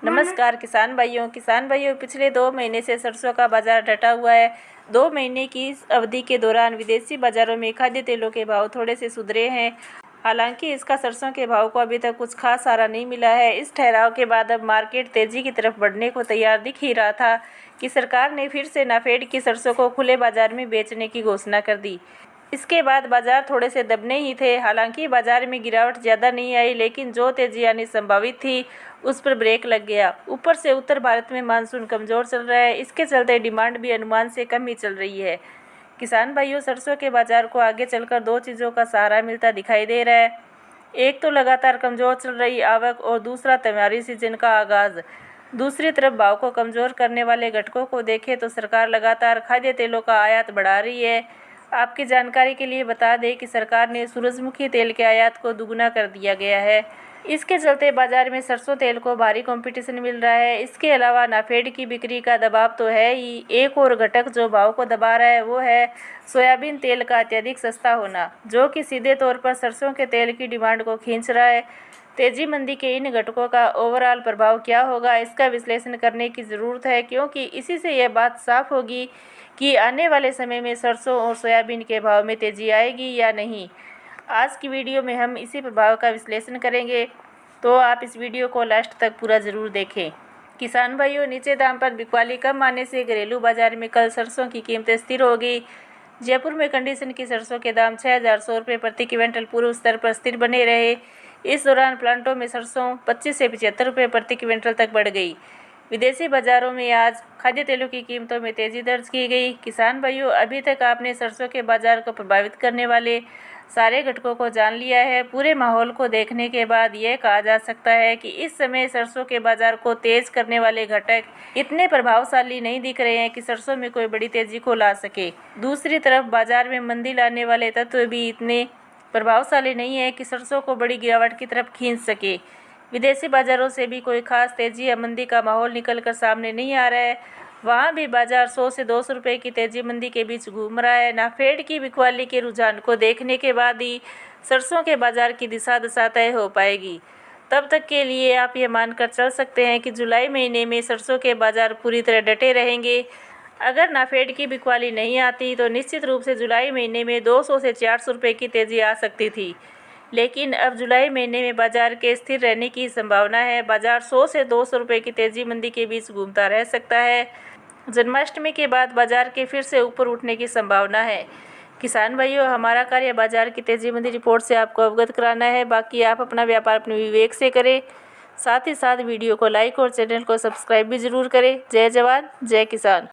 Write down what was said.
नमस्कार किसान भाइयों पिछले 2 महीने से सरसों का बाजार डटा हुआ है। 2 महीने की इस अवधि के दौरान विदेशी बाजारों में खाद्य तेलों के भाव थोड़े से सुधरे हैं। हालांकि इसका सरसों के भाव को अभी तक कुछ खास सहारा नहीं मिला है। इस ठहराव के बाद अब मार्केट तेजी की तरफ बढ़ने को तैयार दिख ही रहा था कि सरकार ने फिर से नाफेड की सरसों को खुले बाजार में बेचने की घोषणा कर दी। इसके बाद बाजार थोड़े से दबने ही थे। हालांकि बाजार में गिरावट ज़्यादा नहीं आई, लेकिन जो तेजी आनी संभावित थी उस पर ब्रेक लग गया। ऊपर से उत्तर भारत में मानसून कमज़ोर चल रहा है, इसके चलते डिमांड भी अनुमान से कम ही चल रही है। किसान भाइयों, सरसों के बाजार को आगे चलकर 2 चीज़ों का सहारा मिलता दिखाई दे रहा है। एक तो लगातार कमज़ोर चल रही आवक और दूसरा त्योहारी सीजन का आगाज़। दूसरी तरफ भाव को कमज़ोर करने वाले घटकों को देखें तो सरकार लगातार खाद्य तेलों का आयात बढ़ा रही है। आपकी जानकारी के लिए बता दें कि सरकार ने सूरजमुखी तेल के आयात को दुगना कर दिया गया है। इसके चलते बाजार में सरसों तेल को भारी कंपटीशन मिल रहा है। इसके अलावा नाफेड की बिक्री का दबाव तो है ही, एक और घटक जो भाव को दबा रहा है वो है सोयाबीन तेल का अत्यधिक सस्ता होना, जो कि सीधे तौर पर सरसों के तेल की डिमांड को खींच रहा है। तेजी मंदी के इन घटकों का ओवरऑल प्रभाव क्या होगा, इसका विश्लेषण करने की ज़रूरत है, क्योंकि इसी से यह बात साफ होगी कि आने वाले समय में सरसों और सोयाबीन के भाव में तेज़ी आएगी या नहीं। आज की वीडियो में हम इसी प्रभाव का विश्लेषण करेंगे, तो आप इस वीडियो को लास्ट तक पूरा ज़रूर देखें। किसान भाइयों, नीचे दाम पर बिकवाली कम आने से घरेलू बाजार में कल सरसों की कीमतें स्थिर हो गई। जयपुर में कंडीशन की सरसों के दाम 6100 रुपये प्रति क्विंटल पूर्व स्तर पर स्थिर बने रहे। इस दौरान प्लांटों में सरसों 25 से 75 रुपये प्रति क्विंटल तक बढ़ गई। विदेशी बाजारों में आज खाद्य तेलों की कीमतों में तेज़ी दर्ज की गई। किसान भाइयों, अभी तक आपने सरसों के बाजार को प्रभावित करने वाले सारे घटकों को जान लिया है। पूरे माहौल को देखने के बाद यह कहा जा सकता है कि इस समय सरसों के बाजार को तेज करने वाले घटक इतने प्रभावशाली नहीं दिख रहे हैं कि सरसों में कोई बड़ी तेजी को ला सके। दूसरी तरफ बाजार में मंदी लाने वाले तत्व भी इतने प्रभावशाली नहीं है कि सरसों को बड़ी गिरावट की तरफ खींच सके। विदेशी बाजारों से भी कोई खास तेजी या मंदी का माहौल निकलकर सामने नहीं आ रहा है। वहाँ भी बाजार 100 से 200 रुपये की तेजी मंदी के बीच घूम रहा है। नाफेड की बिकवाली के रुझान को देखने के बाद ही सरसों के बाजार की दिशा दशा तय हो पाएगी। तब तक के लिए आप ये मानकर चल सकते हैं कि जुलाई महीने में सरसों के बाजार पूरी तरह डटे रहेंगे। अगर नाफेड की बिकवाली नहीं आती तो निश्चित रूप से जुलाई महीने में 200 से 400 रुपये की तेज़ी आ सकती थी, लेकिन अब जुलाई महीने में बाजार के स्थिर रहने की संभावना है। बाजार 100 से 200 रुपये की तेज़ी मंदी के बीच घूमता रह सकता है। जन्माष्टमी के बाद बाजार के फिर से ऊपर उठने की संभावना है। किसान भाइयों, हमारा कार्य बाजार की तेज़ी मंदी रिपोर्ट से आपको अवगत कराना है। बाकी आप अपना व्यापार अपने विवेक से करें। साथ ही साथ वीडियो को लाइक और चैनल को सब्सक्राइब भी ज़रूर करें। जय जवान, जय किसान।